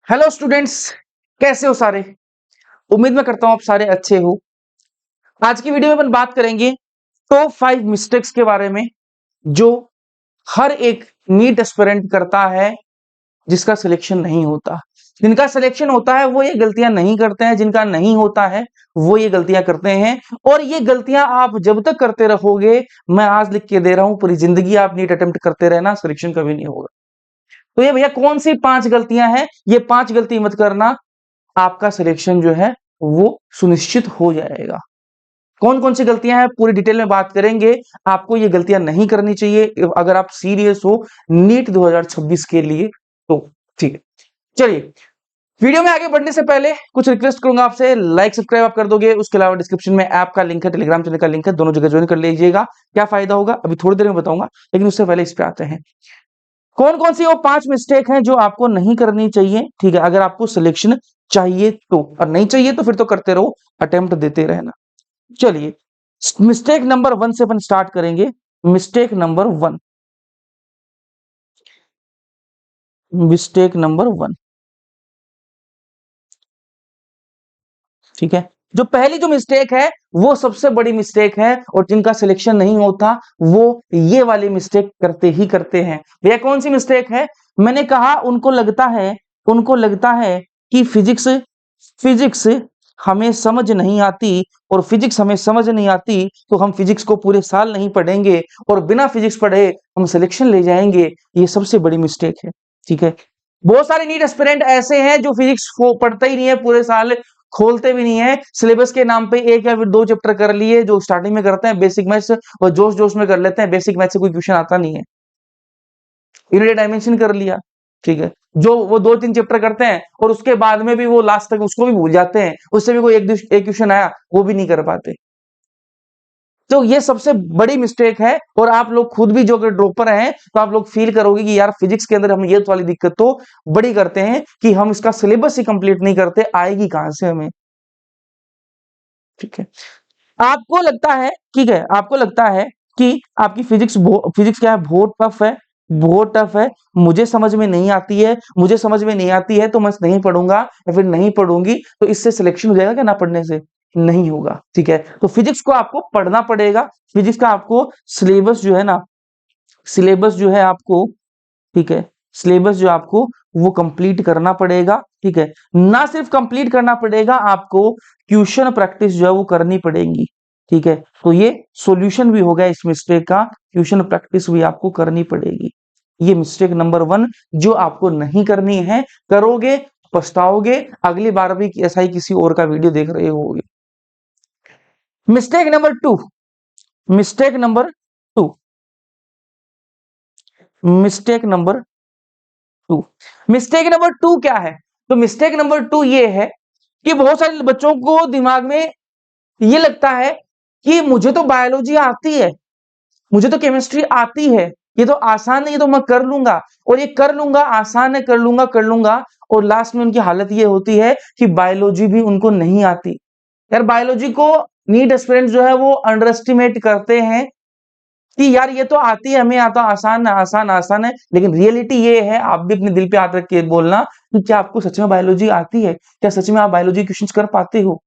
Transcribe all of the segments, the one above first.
Hello students, कैसे हो सारे। उम्मीद मैं करता हूं आप सारे अच्छे हो। आज की वीडियो में अपन बात करेंगे टॉप 5 मिस्टेक्स के बारे में जो हर एक नीट एस्पिरेंट करता है जिसका सिलेक्शन नहीं होता। जिनका सिलेक्शन होता है वो ये गलतियां नहीं करते हैं, जिनका नहीं होता है वो ये गलतियां करते हैं। और ये गलतियां आप जब तक करते रहोगे, मैं आज लिख के दे रहा हूं, पूरी जिंदगी आप नीट अटेम्प्ट करते रहना, सिलेक्शन कभी नहीं होगा। तो ये भैया कौन सी 5 गलतियां हैं, ये 5 गलती मत करना, आपका सिलेक्शन जो है वो सुनिश्चित हो जाएगा। कौन कौन सी गलतियां हैं पूरी डिटेल में बात करेंगे। आपको ये गलतियां नहीं करनी चाहिए अगर आप सीरियस हो नीट 2026 के लिए। तो ठीक है, चलिए वीडियो में आगे बढ़ने से पहले कुछ रिक्वेस्ट करूंगा आपसे। लाइक सब्सक्राइब आप कर दोगे, उसके अलावा डिस्क्रिप्शन में ऐप का लिंक है, टेलीग्राम चैनल का लिंक है, दोनों जगह ज्वाइन कर लीजिएगा। क्या फायदा होगा अभी थोड़ी देर में बताऊंगा, लेकिन उससे पहले इस पे आते हैं। कौन कौन सी वो 5 मिस्टेक हैं जो आपको नहीं करनी चाहिए, ठीक है, अगर आपको सिलेक्शन चाहिए तो। और नहीं चाहिए तो फिर तो करते रहो, अटेम्प्ट देते रहना। चलिए मिस्टेक नंबर 1 से अपन स्टार्ट करेंगे। मिस्टेक नंबर 1, मिस्टेक नंबर 1, ठीक है। जो पहली जो मिस्टेक है वो सबसे बड़ी मिस्टेक है, और जिनका सिलेक्शन नहीं होता वो ये वाली मिस्टेक करते ही करते हैं। भैया कौन सी मिस्टेक है? मैंने कहा उनको लगता है कि फिजिक्स फिजिक्स हमें समझ नहीं आती, और फिजिक्स हमें समझ नहीं आती तो हम फिजिक्स को पूरे साल नहीं पढ़ेंगे, और बिना फिजिक्स पढ़े हम सिलेक्शन ले जाएंगे। ये सबसे बड़ी मिस्टेक है, ठीक है। बहुत सारे नीट एस्पिरेंट ऐसे हैं जो फिजिक्स को पढ़ते ही नहीं है पूरे साल, खोलते भी नहीं है, सिलेबस के नाम पे एक या फिर 2 चैप्टर कर लिए जो स्टार्टिंग में करते हैं बेसिक मैथ्स, और जोश जोश में कर लेते हैं, बेसिक मैथ्स से कोई क्वेश्चन आता नहीं है। यूनिट डायमेंशन कर लिया, ठीक है, जो वो 2-3 चैप्टर करते हैं और उसके बाद में भी वो लास्ट तक उसको भी भूल जाते हैं, उससे भी कोई एक क्वेश्चन आया वो भी नहीं कर पाते। तो ये सबसे बड़ी मिस्टेक है, और आप लोग खुद भी जो अगर ड्रॉपर हैं तो आप लोग फील करोगे कि यार फिजिक्स के अंदर हम ये वाली दिक्कत तो बड़ी करते हैं कि हम इसका सिलेबस ही कंप्लीट नहीं करते, आएगी कहां से हमें, ठीक है। आपको लगता है, ठीक है, आपको लगता है कि आपकी फिजिक्स क्या है, बहुत टफ है, बहुत टफ है, मुझे समझ में नहीं आती है, मुझे समझ में नहीं आती है तो मैं नहीं पढ़ूंगा या फिर नहीं पढ़ूंगी, तो इससे सिलेक्शन हो जाएगा क्या ना पढ़ने से? नहीं होगा, ठीक है। तो फिजिक्स को आपको पढ़ना पड़ेगा। फिजिक्स का आपको सिलेबस जो है ना, सिलेबस जो है आपको, ठीक है, सिलेबस जो आपको वो कंप्लीट करना पड़ेगा, ठीक है। ना सिर्फ कंप्लीट करना पड़ेगा, आपको क्वेश्चन प्रैक्टिस जो है वो करनी पड़ेगी, ठीक है। तो ये सॉल्यूशन भी हो गया इस मिस्टेक का, क्वेश्चन प्रैक्टिस भी आपको करनी पड़ेगी। ये मिस्टेक नंबर 1 जो आपको नहीं करनी है, करोगे पछताओगे, अगली बार भी ऐसा ही किसी और का वीडियो देख रहे होगे। Mistake number 2, mistake number 2, mistake number 2, mistake number 2 क्या है? तो मिस्टेक नंबर 2 ये है कि बहुत सारे बच्चों को दिमाग में ये लगता है कि मुझे तो बायोलॉजी आती है, मुझे तो केमिस्ट्री आती है, ये तो आसान है, ये तो मैं कर लूंगा, और ये कर लूंगा आसान है, कर लूंगा, और लास्ट में उनकी हालत ये होती है कि बायोलॉजी भी उनको नहीं आती। यार बायोलॉजी को नीट एस्पिरेंट जो है वो अंडर एस्टिमेट करते हैं कि यार ये तो आती है, हमें आता, आसान है, आसान आसान है, लेकिन रियलिटी ये है, आप भी अपने दिल पे हाथ रख के बोलना कि क्या आपको सच में बायोलॉजी आती है? क्या सच में आप बायोलॉजी क्वेश्चंस कर पाते हो?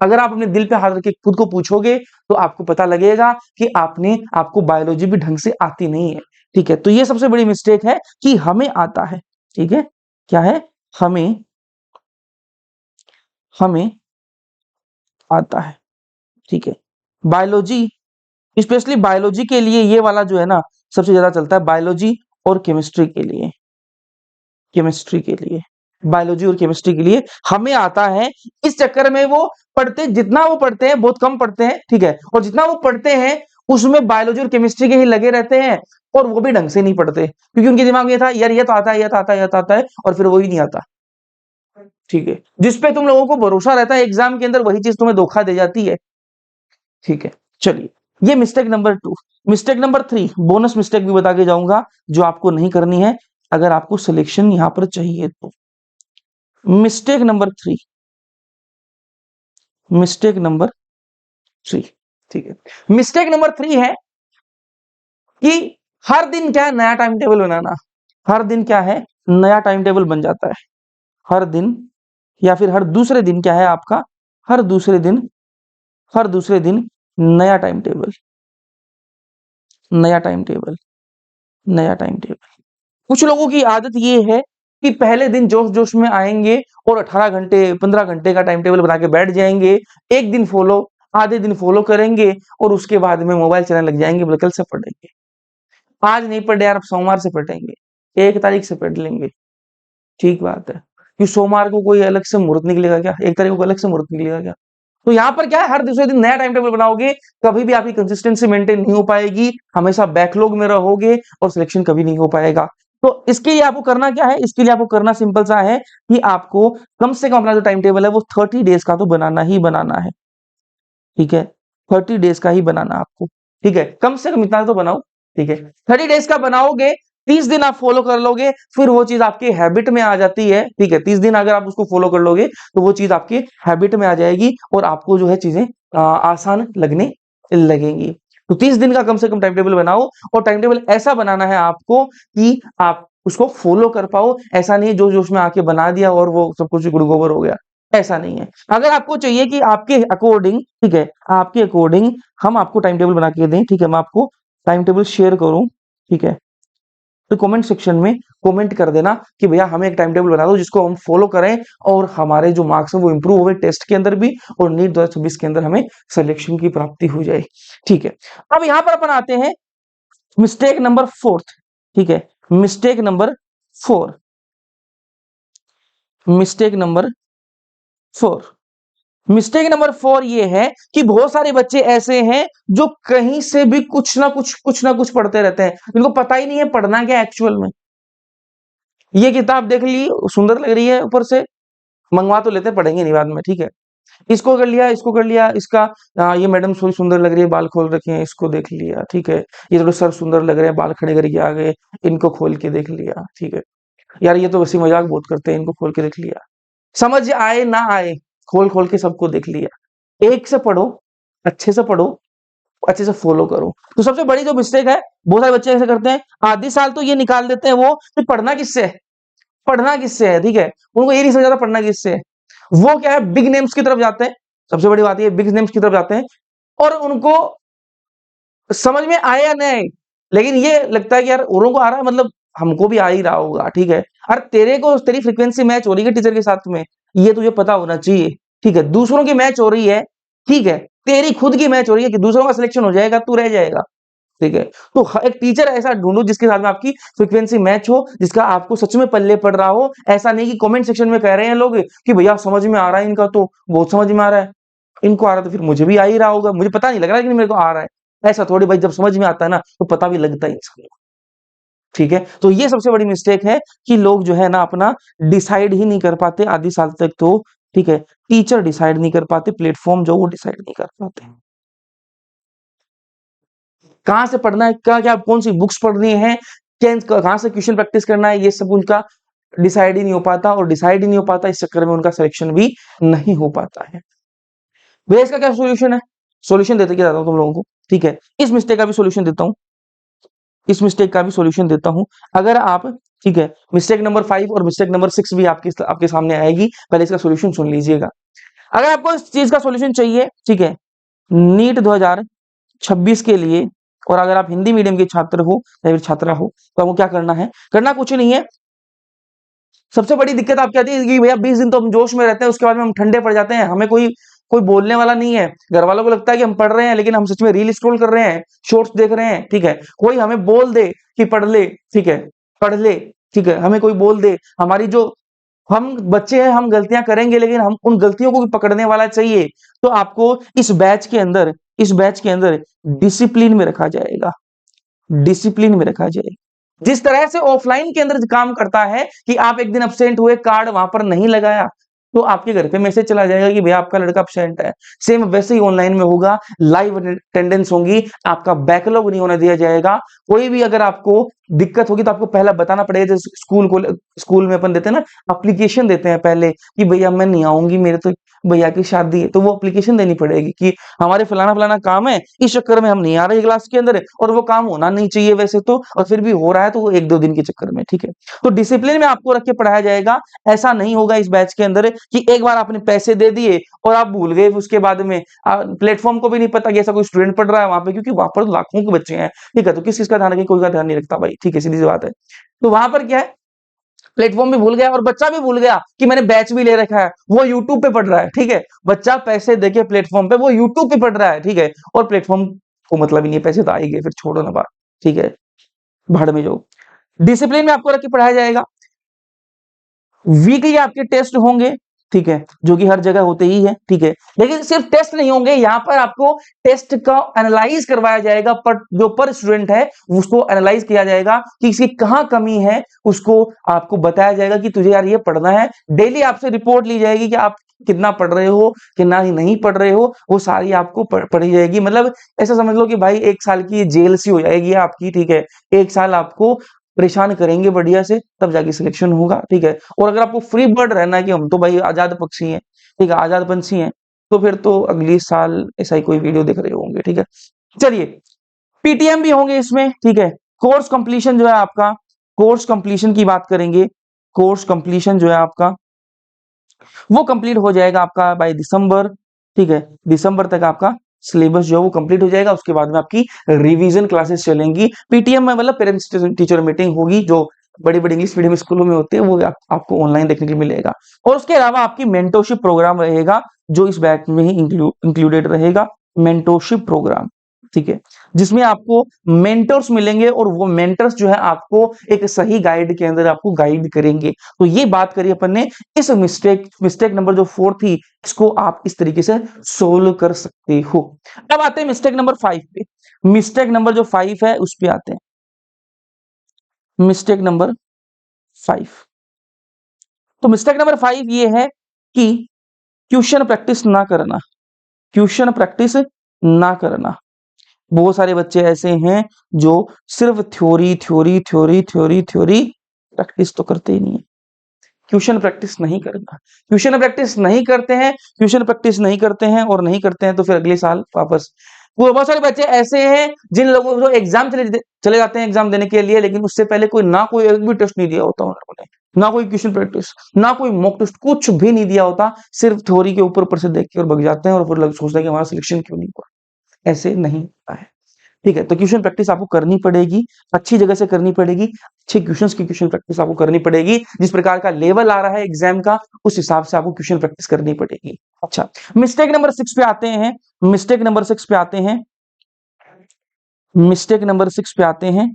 अगर आप अपने दिल पे हाथ रख के खुद को पूछोगे तो आपको पता लगेगा कि आपको बायोलॉजी भी ढंग से आती नहीं है, ठीक है। तो ये सबसे बड़ी मिस्टेक है कि हमें आता है, ठीक है, क्या है, हमें हमें आता है, ठीक है। बायोलॉजी, स्पेशली बायोलॉजी के लिए ये वाला जो है ना सबसे ज्यादा चलता है, बायोलॉजी और केमिस्ट्री के लिए, केमिस्ट्री के लिए, बायोलॉजी और केमिस्ट्री के लिए हमें आता है। इस चक्कर में वो पढ़ते, जितना वो पढ़ते हैं बहुत कम पढ़ते हैं, ठीक है, और जितना वो पढ़ते हैं उसमें बायोलॉजी और केमिस्ट्री के ही लगे रहते हैं, और वो भी ढंग से नहीं पढ़ते क्योंकि उनके दिमाग में ये था यार ये तो आता है, ये तो आता है, ये तो आता है, और फिर वही नहीं आता, ठीक है। जिसपे तुम लोगों को भरोसा रहता है एग्जाम के अंदर वही चीज तुम्हें धोखा दे जाती है, ठीक है। चलिए ये mistake number 2। Mistake number 3, bonus mistake भी बता के जाऊंगा जो आपको नहीं करनी है अगर आपको सिलेक्शन यहां पर चाहिए तो। मिस्टेक नंबर 3, मिस्टेक नंबर 3, ठीक है। मिस्टेक नंबर 3 है कि हर दिन क्या है, नया टाइम टेबल बनाना। हर दिन क्या है, नया टाइम टेबल बन जाता है, हर दिन या फिर हर दूसरे दिन क्या है आपका, हर दूसरे दिन नया टाइम टेबल, नया टाइम टेबल, नया टाइम टेबल। कुछ लोगों की आदत ये है कि पहले दिन जोश-जोश में आएँगे और 18 घंटे, 15 घंटे का टाइम टेबल बना के बैठ जाएँगे। एक दिन फॉलो, आधे दिन फॉलो करेंगे और उसके बाद में मोबाइल चलाने लग जाएँगे, बोले कल से पढ़ेंगे। आज नहीं पढ़े यार, अब सोमवार से पढ़ेंगे, 1 तारीख से पढ़ लेंगे। ठीक बात है। कि सोमवार को कोई अलग से मुहूर्त निकलेगा क्या? 1 तारीख को अलग से मुहूर्त निकलेगा क्या? तो यहाँ पर क्या है, हर दूसरे दिन नया टाइम टेबल बनाओगे, कभी भी आपकी कंसिस्टेंसी मेंटेन नहीं हो पाएगी, हमेशा बैकलॉग में रहोगे और सिलेक्शन कभी नहीं हो पाएगा। तो इसके लिए आपको करना क्या है? इसके लिए आपको करना सिंपल सा है कि आपको कम से कम अपना जो टाइम टेबल है वो 30 डेज़ का तो बनाना ही बनाना है। ठीक है? 30 डेज़ का ही बनाना आपको। ठीक है? कम से कम इतना तो बनाओ। ठीक है? 30 डेज़ का बनाओगे, 30 दिन आप फॉलो कर लोगे, फिर वो चीज़ आपकी हैबिट में आ जाती है। ठीक है? 30 दिन अगर आप उसको फॉलो कर लोगे, तो वो चीज़ आपकी हैबिट में आ जाएगी और आपको जो है चीज़ें आसान लगने लगेंगी। तो 30 दिन का कम से कम टाइम टेबल बनाओ और टाइम टेबल ऐसा बनाना है आपको कि आप उसको फॉलो कर पाओ। ऐसा नहीं है जोश-जोश में आके बना दिया और वो सब कुछ गुड़ गोबर हो गया, ऐसा नहीं है। अगर आपको चाहिए कि आपके अकॉर्डिंग, ठीक है, आपके अकॉर्डिंग हम आपको टाइम टेबल बना के दें, ठीक है, मैं आपको टाइम टेबल शेयर करूँ, ठीक है, तो कमेंट सेक्शन में कमेंट कर देना कि भैया हमें एक टाइम टेबल बना दो जिसको हम फॉलो करें और हमारे जो मार्क्स हैं वो इंप्रूव हुए टेस्ट के अंदर भी और नीट 2026 के अंदर हमें सिलेक्शन की प्राप्ति हो जाए। ठीक है, अब यहाँ पर अपन आते हैं मिस्टेक नंबर 4। ठीक है, mistake number 4, mistake number 4, mistake number 4 ये है कि बहुत सारे बच्चे ऐसे हैं जो कहीं से भी कुछ ना कुछ पढ़ते रहते हैं, इनको पता ही नहीं है पढ़ना क्या एक्चुअल में। ये किताब देख ली, सुंदर लग रही है ऊपर से, मंगवा तो लेते हैं, पढ़ेंगे नहीं बाद में, ठीक है। इसको कर लिया, इसका ये मैडम थोड़ी सुंदर लग रही है, बाल खोल रखे हैं, इसको देख लिया, ठीक है। ये थोड़े सर सुंदर लग रहे हैं, बाल खड़े करके आ गए, इनको खोल के देख लिया, ठीक है। यार ये तो वैसे मजाक बहुत करते हैं, इनको खोल के देख लिया। समझ आए ना आए, खोल-खोल के सबको देख लिया। एक से पढ़ो, अच्छे से पढ़ो, अच्छे से फॉलो करो। तो सबसे बड़ी जो मिस्टेक है, बहुत सारे बच्चे ऐसे करते हैं, आधी साल तो ये निकाल देते हैं वो कि पढ़ना किससे है? पढ़ना किससे है, ठीक है? उनको ये नहीं समझ आता पढ़ना किससे है। वो क्या है बिग नेम्स की तरफ जाते हैं, सबसे बड़ी बात ये बिग नेम्स की तरफ जाते हैं और उनको समझ में आए या नहीं आए, लेकिन ये लगता है कि यार औरों को आ रहा है मतलब हमको भी आ ही रहा होगा, ठीक है? अरे तेरे को तेरी फ्रीक्वेंसी मैच हो रही है टीचर के साथ में, ये तुझे पता होना चाहिए, ठीक है? दूसरों की मैच हो रही है, ठीक है? तेरी खुद की मैच हो रही है कि दूसरों का सिलेक्शन हो जाएगा, तू रह जाएगा। ठीक है? तो एक टीचर ऐसा ढूँढो जिसके साथ में आपकी फ्रीक्वेंसी मैच हो, जिसका आपको सच में पल्ले पड़ रहा हो। ऐसा नहीं कि कमेंट सेक्शन में कह रहे हैं लोग कि भैया समझ में आ रहा है इनका तो, बहुत समझ में आ रहा है। इनको आ रहा है तो फिर मुझे भी आ ही रहा होगा, मुझे पता नहीं लग रहा है लेकिन मेरे को आ रहा है। ऐसा थोड़ी भाई जब समझ में आता है ना तो पता भी लगता है इंसान को। ठीक है? तो ये सबसे बड़ी मिस्टेक है कि लोग जो है ना अपना डिसाइड ही नहीं कर पाते आधी साल तक तो, ठीक है? टीचर डिसाइड नहीं कर पाते, प्लेटफ़ॉर्म जो वो डिसाइड नहीं कर पाते। कहाँ से पढ़ना है, क्या-क्या कौन-सी बुक्स पढ़नी है, कहाँ से क्वेश्चन प्रैक्टिस करना है, ये सब उनका डिसाइड ही नहीं हो पाता और डिसाइड ही नहीं हो पाता, इस चक्कर में उनका सिलेक्शन भी नहीं हो पाता है। भैया इसका क्या सॉल्यूशन है? सॉल्यूशन देते क्या जाता हूँ तुम लोगों को, ठीक है? इस मिस्टेक का भी सॉल्यूशन देता हूँ, इस मिस्टेक का भी सॉल्यूशन देता हूँ। अगर आप ठीक है, मिस्टेक नंबर 5 और मिस्टेक नंबर 6 भी आपके सामने आएगी, पहले इसका सॉल्यूशन सुन लीजिएगा। अगर आपको इस चीज़ का सॉल्यूशन चाहिए, ठीक है? नीट 2026 के लिए और अगर आप हिंदी मीडियम के छात्र हो या फिर छात्रा हो, तो आपको क्या करना है? करना कुछ नहीं है। सबसे बड़ी दिक्कत आपकी आती है कि भैया 20 दिन तो हम जोश में रहते हैं, उसके बाद में हम ठंडे पड़ जाते हैं, हमें कोई कोई बोलने वाला नहीं है। घरवालों को लगता है कि हम पढ़ रहे हैं, लेकिन हम सच में रील स्क्रॉल कर रहे हैं, शॉर्ट्स देख रहे हैं, ठीक है? कोई हमें बोल दे कि पढ़ ले, ठीक है? पढ़ ले, ठीक है? हमें कोई बोल दे, हमारी जो हम बच्चे हैं, हम गलतियाँ करेंगे, लेकिन हम उन गलतियों को भी पकड़ने वाला चाहिए। तो आपको इस बैच के अंदर डिसिप्लिन में रखा जाएगा, डिसिप्लिन में रखा जाएगा। जिस तरह से ऑफलाइन के अंदर काम करता है कि आप एक दिन एब्सेंट हुए, कार्ड वहां पर नहीं लगाया, तो आपके घर पे मैसेज चला जाएगा कि भैया आपका लड़का एब्सेंट है। सेम वैसे ही ऑनलाइन में होगा, लाइव अटेंडेंस होंगी, आपका बैकलॉग नहीं होने दिया जाएगा। कोई भी अगर आपको दिक्कत होगी तो आपको पहला बताना पड़ेगा। जैसे स्कूल में अपन देते हैं ना, एप्लीकेशन देते हैं पहले कि भैया मैं नहीं आऊंगी, मेरे तो भैया की शादी है, तो वो एप्लीकेशन देनी पड़ेगी कि हमारे फलाना फलाना काम है, इस चक्कर में हम नहीं आ रहे क्लास के अंदर, और वो काम होना नहीं चाहिए वैसे तो, और फिर भी हो रहा है तो वो 1-2 दिन के चक्कर में, ठीक है। तो डिसिप्लिन में आपको रख के पढ़ाया जाएगा। ऐसा नहीं होगा इस बैच के अंदर कि एक बार आपने पैसे दे दिए और आप भूल गए, उसके बाद में प्लेटफॉर्म को भी नहीं पता कि ऐसा कोई स्टूडेंट पढ़ रहा है वहां पे, क्योंकि वहां पर लाखों के बच्चे हैं, ठीक है। तो किस चीज का ध्यान रखें, कोई का ध्यान नहीं रखता भाई, ठीक है, सीधी सी बात है। तो वहां पर क्या है, प्लेटफॉर्म भी भूल गया और बच्चा भी भूल गया कि मैंने बैच भी ले रखा है, वो यूट्यूब पे पढ़ रहा है, ठीक है। बच्चा पैसे देके प्लेटफॉर्म पे, वो यूट्यूब पे पढ़ रहा है, ठीक है, और प्लेटफॉर्म को मतलब ही नहीं है, पैसे तो आएंगे, फिर छोड़ो ना बात, ठीक है, भाड़ में जो। डिसिप्लिन में आपको रख के पढ़ाया जाएगा। वीकली आपके टेस्ट होंगे, ठीक है, जो कि हर जगह होते ही है, ठीक है। लेकिन सिर्फ टेस्ट नहीं होंगे, यहाँ पर आपको टेस्ट का एनालाइज करवाया जाएगा, पर जो पर स्टूडेंट है उसको एनालाइज किया जाएगा कि इसकी कहाँ कमी है, उसको आपको बताया जाएगा कि तुझे यार ये पढ़ना है। डेली आपसे रिपोर्ट ली जाएगी कि आप कितना पढ़ रहे हो, कितना ही नहीं पढ़ रहे हो, वो सारी आपको पढ़ी जाएगी। मतलब ऐसा समझ लो कि भाई 1 साल की जेल सी हो जाएगी आपकी, ठीक है। 1 साल आपको परेशान करेंगे बढ़िया से, तब जाके सिलेक्शन होगा, ठीक है। और अगर आपको फ्री बर्ड रहना है कि हम तो भाई आजाद पक्षी हैं, ठीक है, आजाद पंछी हैं, तो फिर तो अगली साल ऐसा ही कोई वीडियो देख रहे होंगे, ठीक है। चलिए, पीटीएम भी होंगे इसमें, ठीक है। कोर्स कंप्लीशन जो है आपका, कोर्स कंप्लीशन की बात करेंगे, कोर्स कंप्लीशन जो है आपका वो कंप्लीट हो जाएगा आपका बाय दिसंबर, ठीक है। दिसंबर तक आपका सिलेबस जो है वो कंप्लीट हो जाएगा। उसके बाद में आपकी रिवीजन क्लासेस चलेंगी। पीटीएम में मतलब पेरेंट्स टीचर मीटिंग होगी, जो बड़ी बड़ी इंग्लिश मीडियम स्कूलों में होती है, वो आपको ऑनलाइन देखने के लिए मिलेगा। और उसके अलावा आपकी मेंटरशिप प्रोग्राम रहेगा, जो इस बैच में ही इंक्लूडेड रहेगा, मेंटरशिप प्रोग्राम, ठीक है, जिसमें आपको मेंटर्स मिलेंगे और वो मेंटर्स जो है आपको एक सही गाइड के अंदर आपको गाइड करेंगे। तो ये बात करी अपन ने। इस मिस्टेक नंबर जो 4 थी, इसको आप इस तरीके से सोल्व कर सकते हो। अब आते हैं मिस्टेक नंबर 5 पे। मिस्टेक नंबर जो 5 है उस पे आते हैं। मिस्टेक नंबर 5, तो मिस्टेक नंबर 5 ये है कि ट्यूशन प्रैक्टिस ना करना। ट्यूशन प्रैक्टिस ना करना। बहुत सारे बच्चे ऐसे हैं जो सिर्फ theory theory theory theory theory, practice तो करते ही नहीं है। ट्यूशन प्रैक्टिस नहीं करना, ट्यूशन प्रैक्टिस नहीं करते हैं, ट्यूशन प्रैक्टिस नहीं करते हैं और नहीं करते हैं तो फिर अगले साल वापस। वो बहुत सारे बच्चे ऐसे हैं जिन लोगों को एग्जाम चले जाते हैं एग्जाम देने के लिए, लेकिन उससे पहले कोई एक भी टेस्ट नहीं दिया होता उन्होंने, ना कोई क्वेश्चन प्रैक्टिस, ना कोई मॉक टेस्ट, कुछ भी नहीं दिया होता। सिर्फ थ्योरी के ऊपर से देख के और भग जाते हैं और फिर सोचते हैं कि हमारा सिलेक्शन क्यों नहीं हुआ। ऐसे नहीं होता है, ठीक है। तो क्वेश्चन प्रैक्टिस आपको करनी पड़ेगी, अच्छी जगह से करनी पड़ेगी, अच्छे क्वेश्चंस की क्वेश्चन प्रैक्टिस आपको करनी पड़ेगी। जिस प्रकार का लेवल आ रहा है एग्जाम का, उस हिसाब से आपको क्वेश्चन प्रैक्टिस करनी पड़ेगी। अच्छा, मिस्टेक नंबर 6 पे आते हैं। मिस्टेक नंबर 6 पे आते हैं। मिस्टेक नंबर 6 पे आते हैं,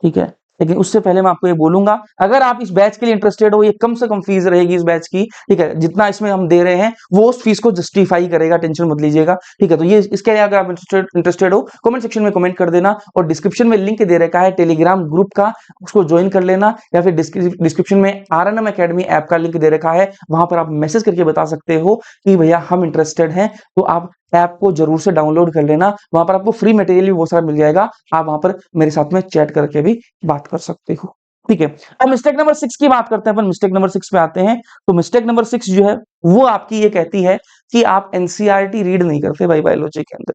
ठीक है। लेकिन उससे पहले मैं आपको ये बोलूंगा, अगर आप इस बैच के लिए इंटरेस्टेड हो, ये कम से कम फीस रहेगी इस बैच की, ठीक है। जितना इसमें हम दे रहे हैं वो उस फीस को जस्टिफाई करेगा, टेंशन मत लीजिएगा, ठीक है। तो ये इसके लिए अगर आप इंटरेस्टेड हो, कमेंट सेक्शन में कमेंट कर देना, और डिस्क्रिप्शन में लिंक दे रखा है टेलीग्राम ग्रुप का, उसको ज्वाइन कर लेना, या फिर डिस्क्रिप्शन में RNM अकेडमी ऐप का लिंक दे रखा है, वहां पर आप मैसेज करके बता सकते हो कि भैया हम इंटरेस्टेड हैं। तो आप ऐप को जरूर से डाउनलोड कर लेना, वहां पर आपको फ्री मटेरियल भी बहुत सारा मिल जाएगा। आप वहां पर मेरे साथ में चैट करके भी बात कर सकते हो, ठीक है। अब मिस्टेक नंबर 6 की बात करते हैं अपन। मिस्टेक नंबर 6 पे आते हैं। तो मिस्टेक नंबर 6 जो है वो आपकी ये कहती है कि आप एनसीईआरटी रीड नहीं करते भाई बायोलॉजी के अंदर,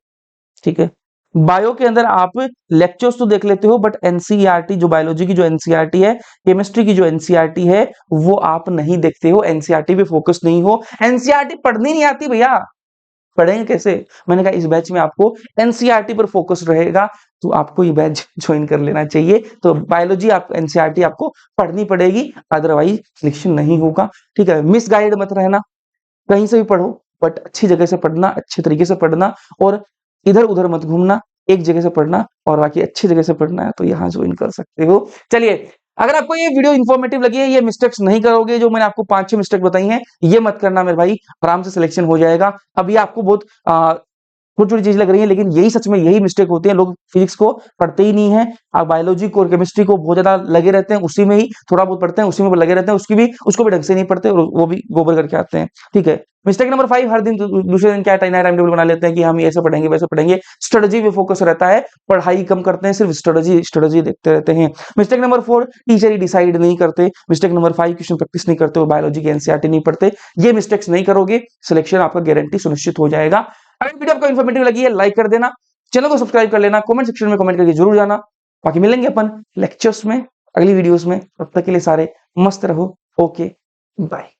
ठीक है। बायो के अंदर आप लेक्चर्स तो देख लेते हो, बट एनसीईआरटी जो बायोलॉजी की जो एनसीईआरटी है, केमिस्ट्री की जो एनसीईआरटी है, वो आप नहीं देखते हो, एनसीईआरटी पे फोकस नहीं हो। एनसीईआरटी पढ़नी नहीं आती भैया, पढ़ेंगे कैसे? मैंने कहा इस बैच में आपको एनसीईआरटी पर फोकस रहेगा, तो आपको ये बैच ज्वाइन कर लेना चाहिए। तो बायोलॉजी आप एनसीईआरटी आपको पढ़नी पड़ेगी, अदरवाइज सिलेक्शन नहीं होगा, ठीक है। मिस गाइड मत रहना, कहीं से भी पढ़ो, बट अच्छी जगह से पढ़ना, अच्छे तरीके से पढ़ना, और इधर उधर मत घूमना, एक जगह से पढ़ना, और बाकी अच्छी जगह से पढ़ना है तो यहाँ ज्वाइन कर सकते हो। चलिए, अगर आपको ये वीडियो इन्फॉर्मेटिव लगी है, ये मिस्टेक्स नहीं करोगे जो मैंने आपको 5-6 मिस्टेक बताई हैं, ये मत करना मेरे भाई, आराम से सिलेक्शन हो जाएगा। अब ये आपको बहुत छोटी छोटी चीज लग रही है, लेकिन यही सच में यही मिस्टेक होती है। लोग फिजिक्स को पढ़ते ही नहीं है, आप बायोलॉजी को और केमिस्ट्री को बहुत ज्यादा लगे रहते हैं, उसी में ही थोड़ा बहुत पढ़ते हैं, उसी में लगे रहते हैं, उसको भी ढंग से नहीं पढ़ते और वो भी गोबर करके आते हैं। ठीक है। मिस्टेक नंबर 5, हर दिन दूसरे दिन क्या नया टाइम टेबल बना लेते हैं कि हम ऐसे पढ़ेंगे वैसे पढ़ेंगे, स्ट्रेटजी पे फोकस रहता है, पढ़ाई कम करते हैं, सिर्फ स्ट्रेटजी स्ट्रेटजी देखते रहते हैं। मिस्टेक नंबर 4, टीचर ही डिसाइड नहीं करते। मिस्टेक नंबर 5, क्वेश्चन प्रैक्टिस नहीं करते, बायोलॉजी के एनसीईआरटी नहीं पढ़ते। ये मिस्टेक्स नहीं करोगे, सिलेक्शन आपका गारंटी सुनिश्चित हो जाएगा। अगर वीडियो आपको इन्फॉर्मेटिव लगी है, लाइक कर देना, चैनल को सब्सक्राइब कर लेना, कमेंट सेक्शन में कमेंट करके जरूर जाना। बाकी मिलेंगे अपन लेक्चर्स में, अगली वीडियोस में। तब तक के लिए सारे मस्त रहो। Okay, bye.